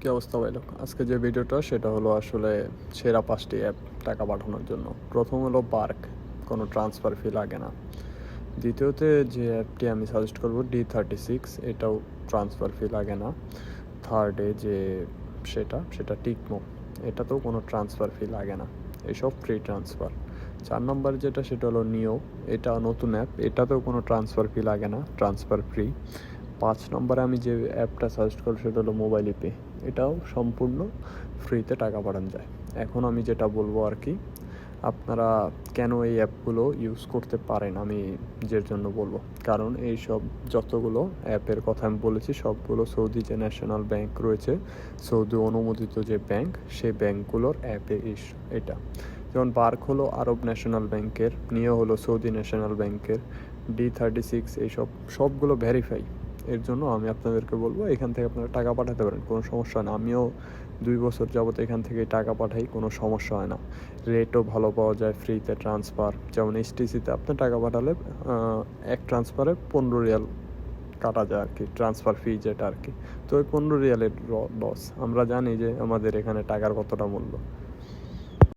কী অবস্থা ভাই লোক? আজকে যে ভিডিওটা সেটা হলো আসলে সেরা 5টি অ্যাপ টাকা পাঠানোর জন্য। প্রথম হলো বার্ক, কোনো ট্রান্সফার ফি লাগে না। দ্বিতীয়তে যে অ্যাপটি আমি সাজেস্ট করব D36, এটাও ট্রান্সফার ফি লাগে না। থার্ডে যে সেটা টিকমো, এটাতেও কোনো ট্রান্সফার ফি লাগে না, এসব ফ্রি ট্রান্সফার। 4 নম্বর যেটা সেটা হলো নিও, এটা নতুন অ্যাপ, এটাতেও কোনো ট্রান্সফার ফি লাগে না, ট্রান্সফার ফ্রি। 5 নম্বরে আমি যে অ্যাপটা সাজেস্ট করব সেটা হলো মোবাইল পে, এটাও সম্পূর্ণ ফ্রিতে টাকা পাঠানো যায়। এখন আমি যেটা বলবো আর কি, আপনারা কেন এই অ্যাপগুলো ইউজ করতে পারেন আমি যের জন্য বলবো, কারণ এই সব যতগুলো অ্যাপের কথা আমি বলেছি সবগুলো সৌদি যে ন্যাশনাল ব্যাংক রয়েছে, সৌদি অনুমোদিত যে ব্যাংক, সেই ব্যাংকগুলোর অ্যাপে এটা। যেমন বার্ক হলো আরব ন্যাশনাল ব্যাংকের, নিও হলো সৌদি ন্যাশনাল ব্যাংকের, D36 এইসব সবগুলো ভেরিফাই। এর জন্য আমি আপনাদেরকে বলবো এখান থেকে আপনারা টাকা পাঠাতে পারেন, কোনো সমস্যা হয় না। আমিও 2 বছর যাবত এখান থেকেই টাকা পাঠাই, কোনো সমস্যা হয় না। রেটও ভালো পাওয়া যায়, ফ্রিতে ট্রান্সফার। যেমন HTCতে আপনি টাকা পাঠালে এক ট্রান্সফারে 15 রিয়াল কাটা যায় আর কি, ট্রান্সফার ফি যেটা আর কি। তো ওই 15 রিয়ালের লস। আমরা জানি যে আমাদের এখানে টাকার কতটা মূল্য।